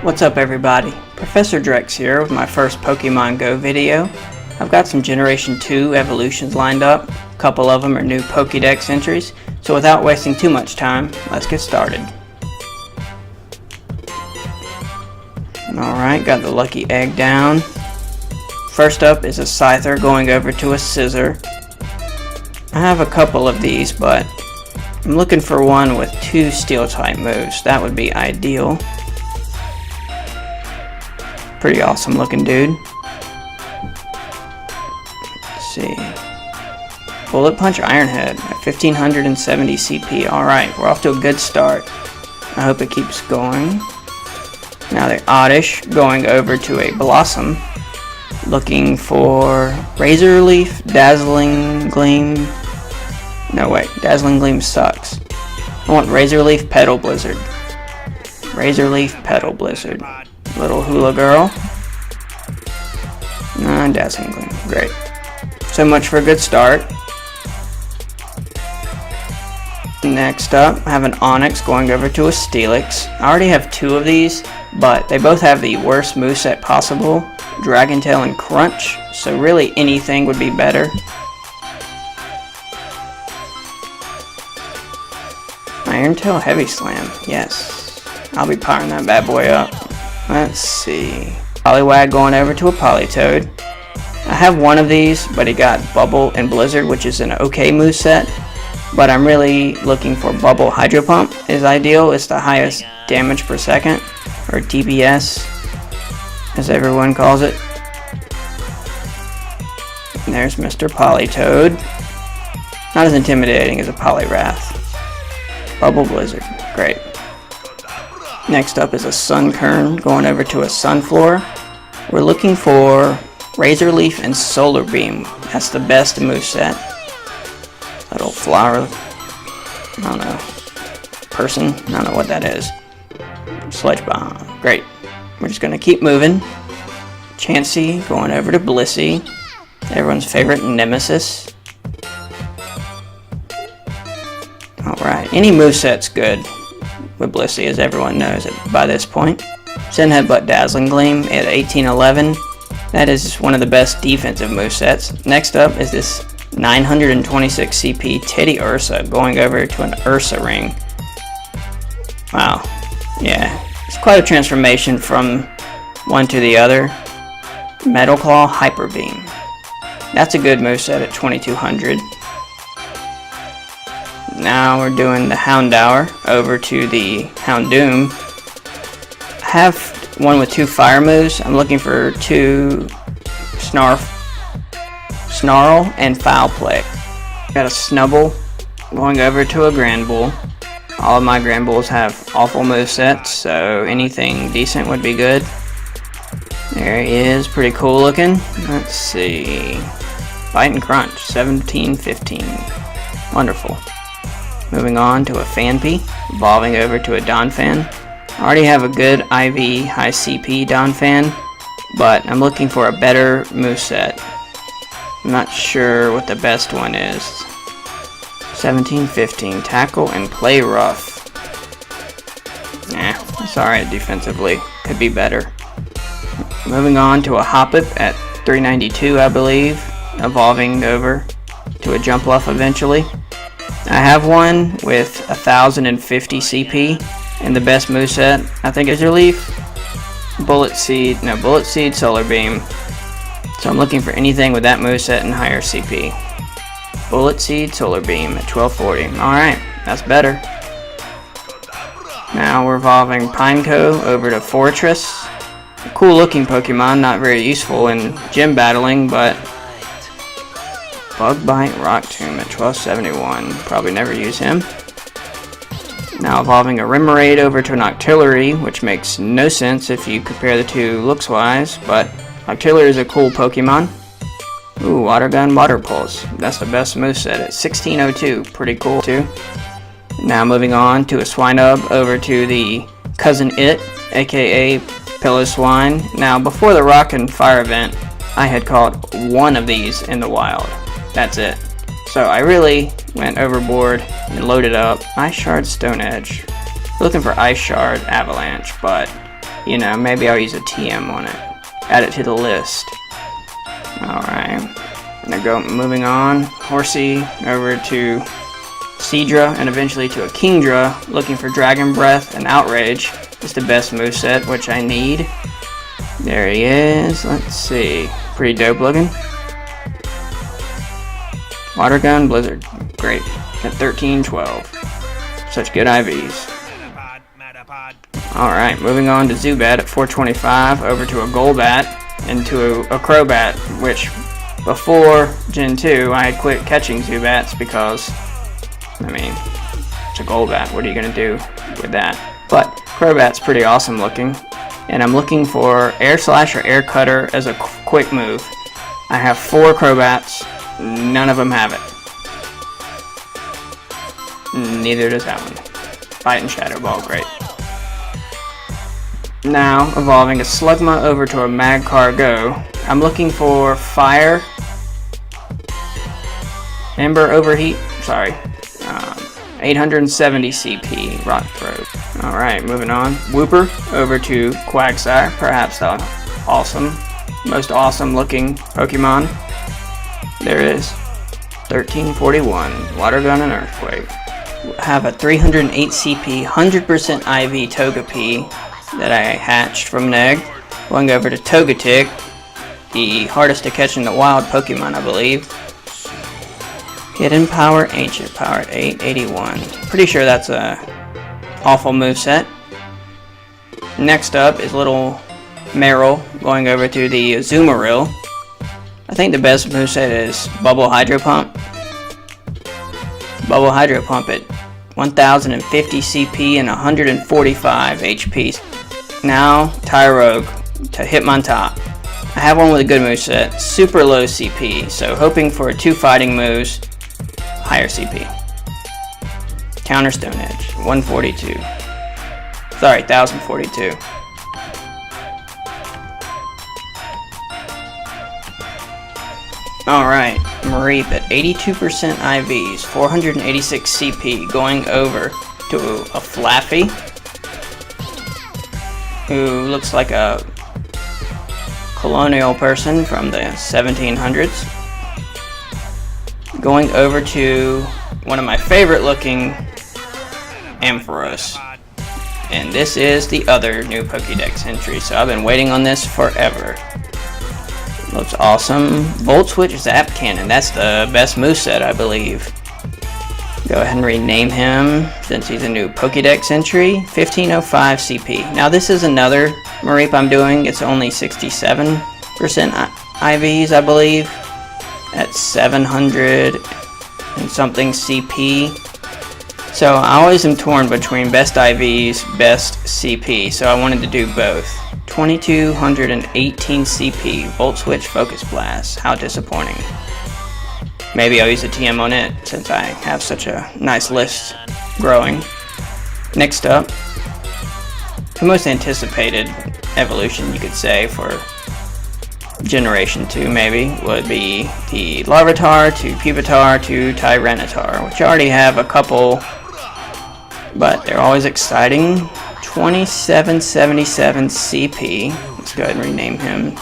What's up everybody? Professor Drex here with my first Pokemon Go video. I've got some Generation 2 evolutions lined up. A couple of them are new Pokédex entries, so without wasting too much time, let's get started. Alright, got the lucky egg down. First up is a Scizor going over to a Scizor. I have a couple of these, but I'm looking for one with 2 steel type moves. That would be ideal. Pretty awesome looking dude. Let's see. Bullet Punch Ironhead at 1570 CP. Alright, we're off to a good start. I hope it keeps going. Now the Oddish going over to a Blossom. Looking for Razor Leaf, Dazzling Gleam. No wait, Dazzling Gleam sucks. I want Razor Leaf, Petal Blizzard. Razor Leaf, Petal Blizzard. Little Hula Girl. Dazzling Gleam. Great. So much for a good start. Next up, I have an Onix going over to a Steelix. I already have 2 of these, but they both have the worst moveset possible. Dragon Tail and Crunch, so really anything would be better. Iron Tail Heavy Slam, yes. I'll be powering that bad boy up. Let's see. Poliwag going over to a Politoed. I have one of these, but he got Bubble and Blizzard, which is an okay moveset. But I'm really looking for Bubble Hydro Pump is ideal. It's the highest damage per second, or DPS, as everyone calls it. And there's Mr. Politoed. Not as intimidating as a Poliwrath. Bubble Blizzard, great. Next up is a Sunkern going over to a Sunflora. We're looking for Razor Leaf and Solar Beam. That's the best moveset. Little flower, I don't know, person, I don't know what that is. Sludge Bomb, great. We're just going to keep moving. Chansey going over to Blissey, everyone's favorite nemesis. Alright, any moveset's good with Blissey, as everyone knows it by this point. Send Headbutt Dazzling Gleam at 1811. That is one of the best defensive movesets. Next up is this 926 CP Teddiursa going over to an Ursaring. Wow, yeah, it's quite a transformation from one to the other. Metal Claw Hyper Beam. That's a good moveset at 2200. Now we're doing the Houndour over to the Houndoom. I have one with 2 fire moves. I'm looking for 2 Snarl and Foul Play. Got a Snubble going over to a Granbull. All of my Granbulls have awful movesets, so anything decent would be good. There he is, pretty cool looking. Let's see. Bite and Crunch, 1715. Wonderful. Moving on to a Phanpy, evolving over to a Donphan. I already have a good IV high CP Donphan, but I'm looking for a better moveset. I'm not sure what the best one is. 1715, Tackle and Play Rough. Nah, it's alright defensively. Could be better. Moving on to a Hoppip at 392, I believe. Evolving over to a Jumpluff eventually. I have one with 1050 CP, and the best moveset, I think, is your Leaf. Bullet Seed, Solar Beam. So I'm looking for anything with that moveset and higher CP. Bullet Seed, Solar Beam at 1240. Alright, that's better. Now we're evolving Pineco over to Fortress. A cool looking Pokemon, not very useful in gym battling, but Bug Bite Rock Tomb at 1271. Probably never use him. Now evolving a Remoraid over to an Octillery, which makes no sense if you compare the two looks-wise, but Octillery is a cool Pokemon. Ooh, Water Gun, Water Pulse. That's the best moveset at 1602. Pretty cool too. Now moving on to a Swinub over to the Cousin It, aka Pillow Swine. Now before the Rock and Fire event, I had caught one of these in the wild. That's it. So I really went overboard and loaded up Ice Shard Stone Edge. Looking for Ice Shard Avalanche, but you know, maybe I'll use a TM on it. Add it to the list. Alright. Moving on. Horsey over to Seadra and eventually to a Kingdra, looking for Dragon Breath and Outrage. It's the best moveset, which I need. There he is. Let's see. Pretty dope looking. Water Gun, Blizzard. Great. At 13-12. Such good IVs. Alright, moving on to Zubat at 425, over to a Golbat, and to a Crobat, which before Gen 2 I had quit catching Zubats because, I mean, it's a Golbat, what are you going to do with that? But Crobat's pretty awesome looking, and I'm looking for Air Slash or Air Cutter as a quick move. I have 4 Crobats, none of them have it. Neither does that one. Fight and Shadow Ball, great. Now, evolving a Slugma over to a Magcargo. I'm looking for Fire, Ember Overheat, sorry, 870 CP, Rock Throw. Alright, moving on. Wooper over to Quagsire, perhaps the most awesome looking Pokemon. There it is. 1341, Water Gun and Earthquake. Have a 308 CP, 100% IV Togepi that I hatched from Neg. Going over to Togetic, the hardest to catch in the wild Pokemon, I believe. Hidden Power, Ancient Power, 881. Pretty sure that's a awful moveset. Next up is little Meryl, going over to the Azumarill. I think the best moveset is Bubble Hydro Pump. Bubble Hydro Pump at 1050 CP and 145 HP. Now, Tyrogue to Hitmontop. I have one with a good moveset, super low CP, so hoping for 2 fighting moves, higher CP. Counter Stone Edge, 142. Sorry, 1042. Alright, Mareep at 82% IVs, 486 CP, going over to a Flaffy, who looks like a colonial person from the 1700s. Going over to one of my favorite looking Ampharos. And this is the other new Pokédex entry, so I've been waiting on this forever. Looks awesome. Volt Switch Zap Cannon, that's the best moveset, I believe. Go ahead and rename him since he's a new Pokédex entry. 1505 CP. Now this is another Mareep I'm doing. It's only 67% IVs, I believe, at 700 and something CP. So I always am torn between best IVs, best CP, so I wanted to do both. 2218 CP, Volt Switch Focus Blast. How disappointing. Maybe I'll use a TM on it since I have such a nice list growing. Next up, the most anticipated evolution you could say for Generation 2 maybe would be the Larvitar to Pupitar to Tyranitar, which I already have a couple, but they're always exciting. 2777 CP. Let's go ahead and rename him.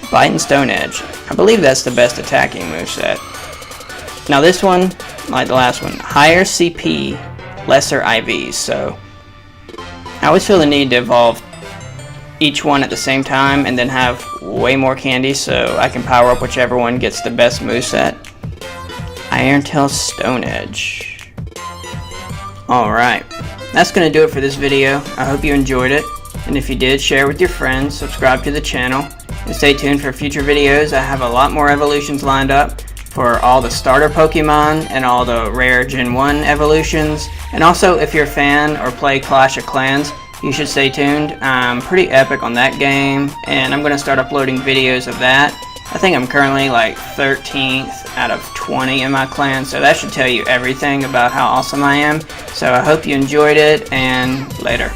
Bite and Stone Edge. I believe that's the best attacking moveset. Now this one, like the last one, higher CP, lesser IVs, so I always feel the need to evolve each one at the same time and then have way more candy so I can power up whichever one gets the best moveset. Iron Tail Stone Edge. Alright, that's going to do it for this video. I hope you enjoyed it, and if you did, share with your friends, subscribe to the channel, and stay tuned for future videos. I have a lot more evolutions lined up for all the starter Pokemon and all the rare Gen 1 evolutions. And also, if you're a fan or play Clash of Clans, you should stay tuned. I'm pretty epic on that game, and I'm going to start uploading videos of that. I think I'm currently like 13th out of 20 in my clan, so that should tell you everything about how awesome I am. So I hope you enjoyed it, and later.